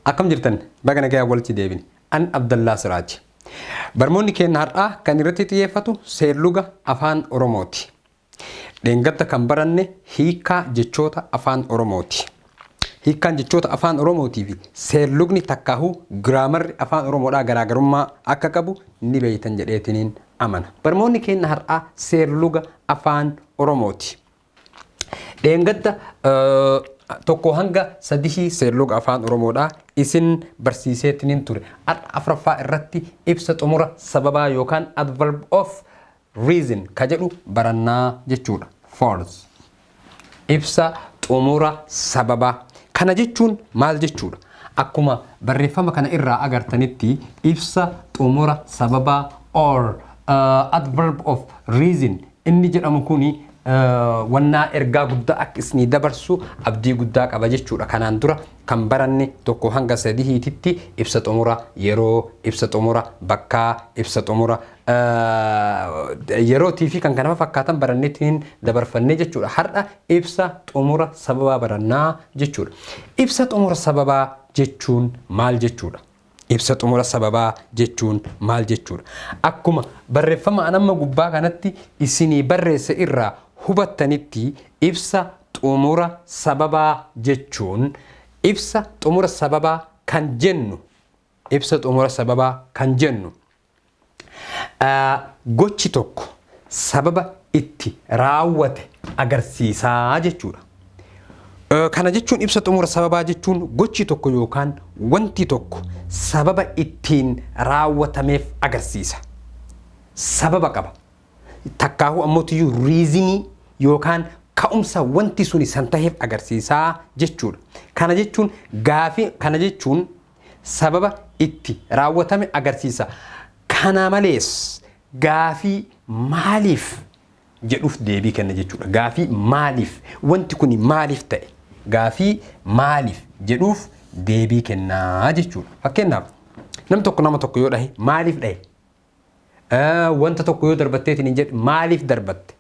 Akkam jirtan baga nagaa walitti deebine an Abdullah Siraaj. Barmoonni keenya har'aa kan irratti xiyyeeffatu seerluga afaan Oromooti. Dheengadda kan baranne hiikaa jechoota afaan Oromooti. Hiikaan jechoota afaan Oromootii fi seerlugni takkaahu giraamarri afaan Oromoodhaa garaagarummaa akka qabu ni beeytan jedheetiniin amana. Barmoonni keenya har'aa seerluga afaan Oromooti. Dheengadda tokko hanga sadii seerluga afaan Oromoodhaa isin barsiiseetiniin ture. Afraffaa irratti ibsa xumura sababaa yookaan adverb of reason ka jedhu barannaa jechuudha. False. Ibsa xumura sababaa. Kana jechuun maal jechuudha? Akkuma barreeffama kana irraa agartanitti ibsa xumura sababaa or adverb of reason inni jedhamu kuni wannaa ergaa guddaa akka isinii dabarsu abdii guddaa qaba jechuudha. Kanaan dura kan baranne tokko hanga sadiititti ibsa xumura yeroo, ibsa xumura bakkaa, ibsa xumura yerootii fi kan kana fakkaatan baranneetiin dabarfannee jechuudha. Har'a ibsa xumura sababaa barannaa jechuudha. Ibsa xumura sababaa jechuun maal jechuudha? Ibsa xumura sababaa jechuun maal jechuudha? Akkuma barreeffama anamma gubbaa kanatti isinii barreesse irraa hubattanitti ibsa xumura sababaa jechuun ibsa xumura sababaa kan jennu gochi tokko sababa itti raawwate agarsiisaa jechuudha. Kana jechuun ibsa xumura sababaa jechuun gochi tokko yookaan wanti tokko sababa ittiin raawwatameef agarsiisa. Sababa qaba. Takkaahu ammootiyyu reasonii yookaan ka'umsa wanti suni san taheef agarsiisaa jechuudha. Kana jechuun sababa itti raawwatame agarsiisa. Kana malees gaafii maaliif jedhuuf deebii kenna jechuudha. Gaafii maaliif wanti kuni maaliif ta'e? Gaafii maaliif jedhuuf deebii kennaa jechuudha. Fakkeenyaaf nama tokko yoo dhahe maaliif dhahe? Wanta tokko yoo darbatteetiin hin jedhe maaliif darbatte?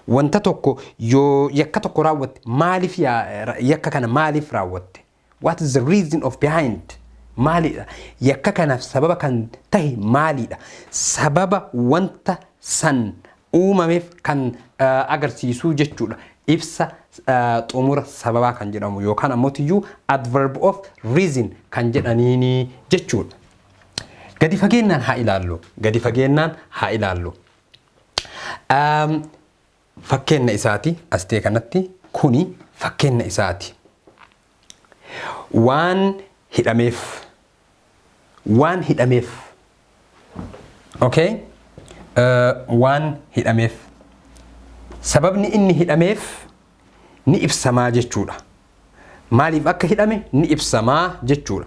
Wanta tokko yoo yakka tokko raawwatte maaliif yakka kana maaliif raawwatte? What is the reason of behind? Maalidha? Yakka kanaaf sababa kan tahe maalidha? Sababa wanta san uumameef kan agarsiisuu jechuudha. Ibsa xumura sababaa kan jedhamu yookaan ammootiyyu adverb of reason kan jedhaniini jechuudha. Gadi fageenyaan haa ilaallu. Fakkeenya isaati astee kanatti kuni fakkeenya isaati. Waan hidhameef. Okay? Waan hidhameef. Sababni inni hidhameef ni ibsamaa jechuudha. Maaliif akka hidhame ni ibsamaa jechuudha.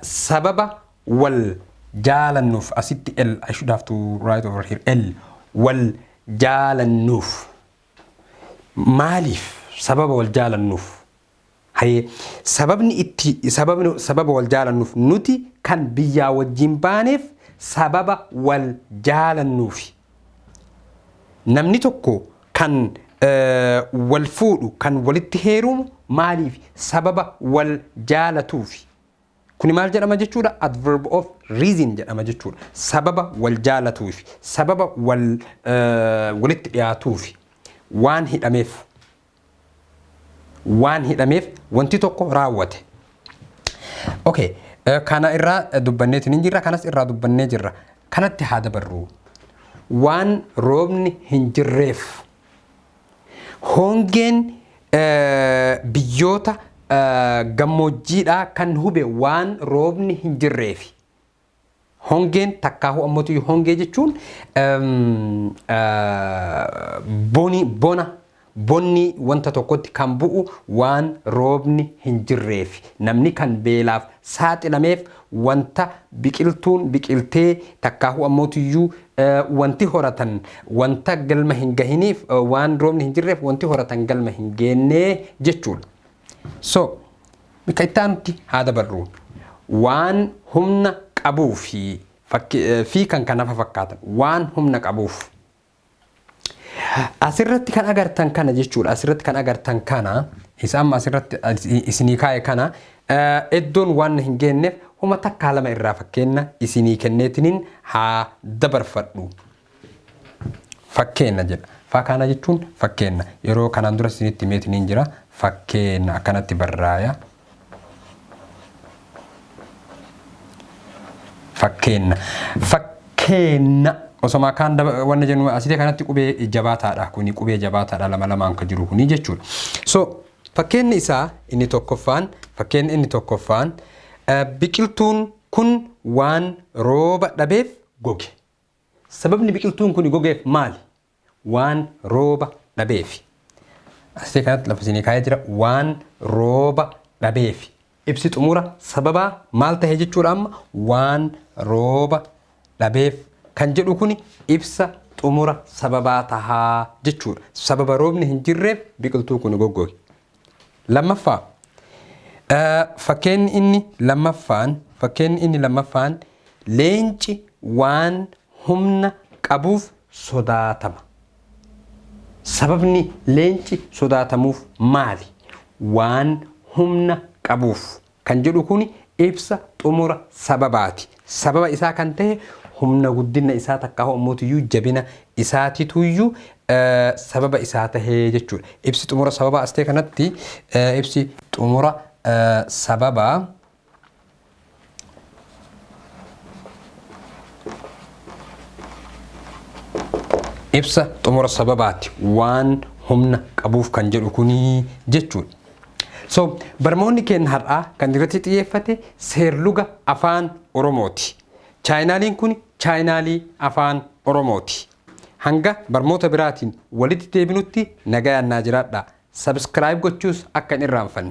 Sababa wal jaalannuuf asitti L, I should have to write over here L, wal jaalannuuf. Maaliif sababa wal jaalannuuf? Sababa wal jaalannuuf nuti kan biyyaa wajjin baaneef sababa wal jaalannuufi. Namni tokko kan wal fuudhu kan walitti heerumu maaliif? Sababa wal jaalatuufi. Kuni maal jedhama jechuudha? Adverb of reason jedhama jechuudha. Sababa wal jaalatuufi, sababa walitti dhiyaatuufi. Waan hidhameef wanti tokko raawwate. Okay, kana irraa dubbanneetiin hin jirra, kanas irraa dubbannee jirra. Kanatti haa dabarru. Waan roobni hin jirreef. Hongeen biyyoota gammoojjiidhaa kan hube waan roobni hin jirreefi. Hongeen takkaahu ammootiyyu hongee jechuun bonni wanta tokkotti kan bu'u waan roobni hin jirreefi. Namni kan beelaaf saaxilameef wanta biqiltuun biqiltee takkaahu ammootiyyuu wanti horatan wanta galma hin gahiniif waan roobni hin jirreef wanti horatan galma hin geennee jechuudha. So bika ittaanutti haa dabarru. Waan humna qabuu fi kan kanaaf fakkaatan waan humna qabuuf. Asirratti kan agartan kana jechuudha. Asirratti kan agartan kana isa amma asirratti isinii kaa'e kana iddoon waan hin geenneef homa takkaa lama irraa fakkeenya isinii kenneetiniin haa dabarfadhu. Fakkeenya jedha. Fakkaana jechuun fakkeenya. Yeroo kanaan dura isinitti meetiniin jira. Fakkeenya akkanatti barraaya. Fakkeenya. Fakkeenya. Osoma kan wanna jennu asite kanatti qubee jabaataadha. Kuni qubee jabaataadha lama lamaan kan jiru kuni jechuudha. So fakkeenyi isaa inni tokkoffaan biqiltuun kun waan rooba dhabeef goge. Sababni biqiltuun kun gogeef maali? Waan rooba dhabeef. Asite kanatti lafa isinii kaa'ee jira waan rooba dhabeef. Ibsi xumura sababa maal ta'e jechuudha amma waan rooba dhabeef kan jedhu kuni ibsa xumura sababaa tahaa jechuudha. Sababa roobni hin jirreef biqiltuu kun goggoge. Lammaffaa fakkeenyi inni lammaffaan leenci waan humna qabuuf sodaatama. Sababni leenci sodaatamuuf maali? Waan humna qabuuf kan jedhu kuni ibsa xumura sababaati. Sababa isaa kan ta'e humna guddina isaa takka ho'amuutiyyuu jabina isaatiituyyuu sababa isaa tahee jechuudha. Ibsi xumura sababa astee kanatti ibsi xumura sababa ibsa xumura sababaati waan humna qabuuf kan jedhu kuni jechuudha. So barmoonni keenya har'aa kan irratti xiyyeeffate seerluga afaan Oromooti. Chaayinaaliin kun chaayinaalii afaan Oromooti. Hanga barmoota biraatiin walitti deebinutti nagayaan naa jiraadha. Subscribe gochuus akka hin irraanfanne.